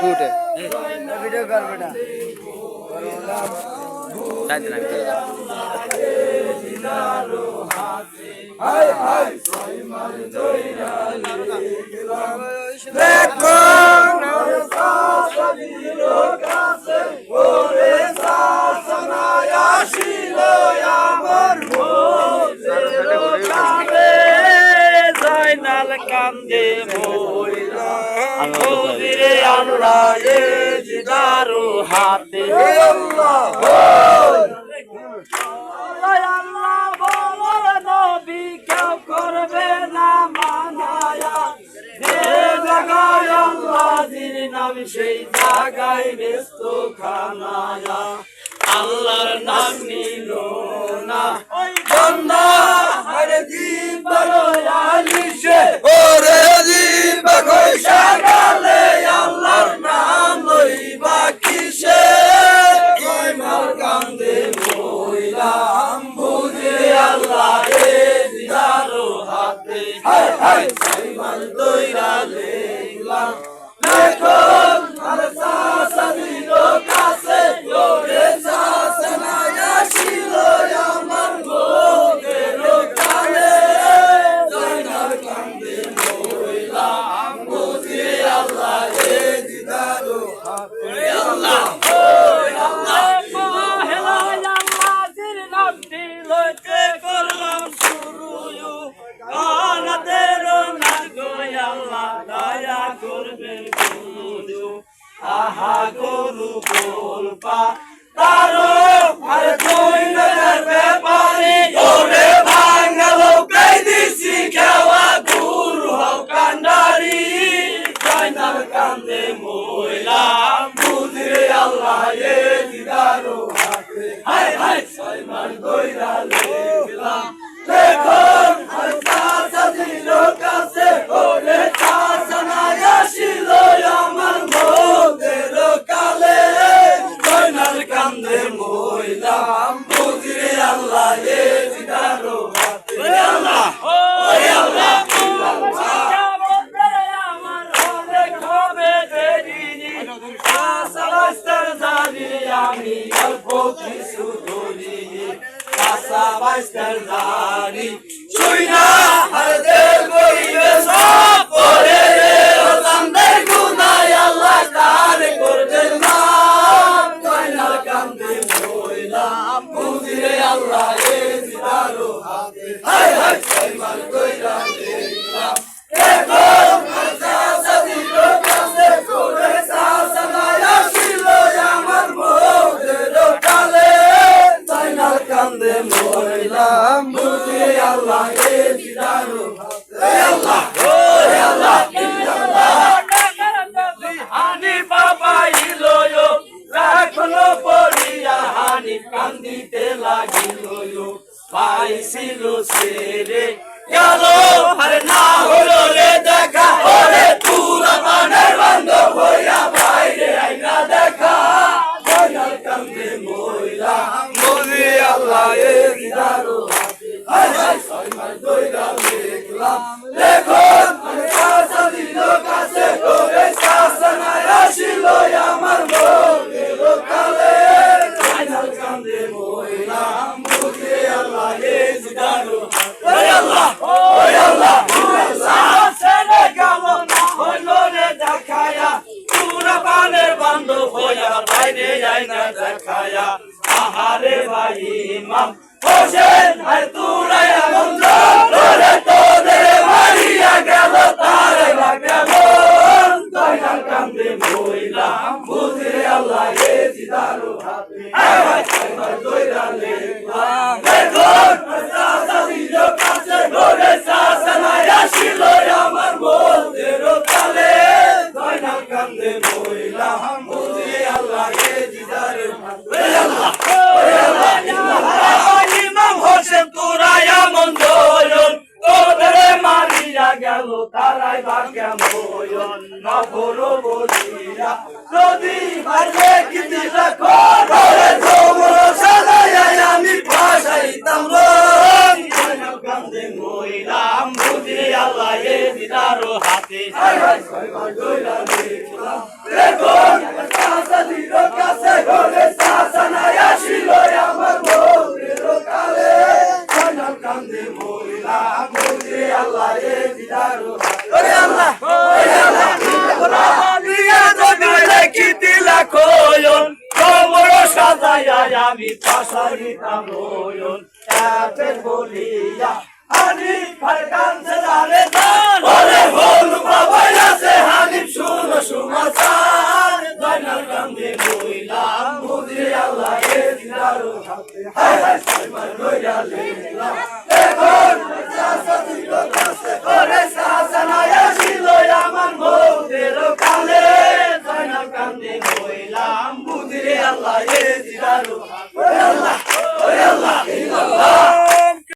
উঠে ভিডিও কর বেটা তাই না হাই হাই দেখো কান্দে মোরে আল্লাহ এ জিদারু হাতে আল্লাহ আল্লাহ বলো নবী কেউ করবে না মানায়া যে জায়গায় আল্লাহ জির নাম সেই জায়গায় ব্যস্ত খানায়া আল্লাহর নাম নিল না ওই বান্দা আরে জীব আলিশে ওরে জীব কইসা গেলে আল্লাহর নাম লইবা কিসে কই মার কান্দে মইলাম বুঝে আল্লাহ এ দিদারো হাতে হাই হাই সাইমান দইরা লেলাম দেখো আর সাসা দিল কাছে ওরে সাসা না আসিল আমার গোদের কালে জয়নার কান্দে মইলাম বুঝে আল্লাহ এ দিদারো হাতে আল্লাহ আহা গরু গোলপা তারো আর তুই নজর ব্যাপারে ওরে ভাঙালো কাই দিছি কেওয়া গুরু হও কান্ডারি জয়নাল কান্দে মইলাম বুঝে আল্লাহ এ দিদারো হাতে হাই হাই সাইমান দইরা লেগলাম দেখো আর সাসা দিল কাছে ওরে সাসা না আসিল আমার মোদের কালে জয়নাল কান্দে মইলাম বুঝে আল্লাহ এ দিদারো হাতে আল্লাহ ও আল্লাহ আমার অনেক হবে দেরি সাসাবাস্তার জানি আমি অল্প কিছু ধরি সাসাবাস্তার জানি শুই না আর দেব করিবে সব করে রে ও জানদের গুনাহ আল্লাহ তার করবে না জয়নাল কান্দে মইলাম বুঝে আল্লাহ এ দিদারো হাতে হাই হাই সাইমান কইরা দেখলাম দেখো আর সাসা দিল কাছে করে সাসা না আসিল আমার মোদের কালে জয়নাল কান্দে মইলাম বুঝে আল্লাহ এ দিদারো হাতে আল্লাহ ও আল্লাহ হানি বাবা ইলো রাখলো পড়িয়া হানি কান্দিতে লাগিল পাইছিল সেরে গেল আর না হলো রে দেখা ওরে তুরা বানের বন্ধ হইয়া বাইরে আইনা দেখা জয়নাল কান্দে মইলাম বুঝে আল্লাহ এ দিদারো হাতে হাই হাই সাইমান দইরা লেগলাম দেখো সাসা দিল কাছে ওরে সাসা না আসিল আমার মোদের কালে জয়নাল কান্দে মইলাম বুঝে আল্লাহ এ দিদারো হাতে আল্লাহ ও আল্লাহ সাসা গেল না হলো রে দেখায়া পুরা বানের বন্ধ হইয়া বাইরে আইনা দেখায়া আহারে ভাই ইমাম হোসেন আর তুরাইয়া মন্দ রে তোদের মারিয়া গেল তারে গেল জয়নাল কান্দে মইলাম বুঝে আল্লাহ এ দিদারো হাতে হাই সাইমান দইরা লেগলাম দেখো সাসা দিল কাছে ওরে সাসা না আসিল আমার মোদের কালে জয়নাল কান্দে মইলাম বুঝে আল্লাহ এ দিদারো হাতে আল্লাহ ইমাম হোসেন তুরাইয়া মন্দ তোদের মারিয়া গেল তারাই ভাগ্য ময়ন নগর বলিয়া যদি ভাগে কি দিলা করে যৌবন সাজাইয়া আমি ফাঁসাইতাম জয়নাল কান্দে মইলাম বুঝি আল্লাহ এ দিদারো হাতে হায় হায় ছয়বার দইলা দেখলাম দেখুন সাসাদির কাছে ঘরে সাসানায় আসিল আমার বউরের কালে জয়নাল কান্দে মইলাম বুঝি আল্লাহ এ দিদারো হাতে ওরে আল্লাহ দিয়া জমিলে কি দিলা কয়ন কবর সাজাইয়া আমি পাশারিতাম নয়ন এতের বলিয়া হানিফ ভাই কান্দে জানে জান ওরে হল বাবাই আছে হানিফ শুনো সমাচার জয়নাল কান্দে মইলাম বুঝি আল্লাহ এ দিদারো হাতে হায় হায় ছয়বার দইলা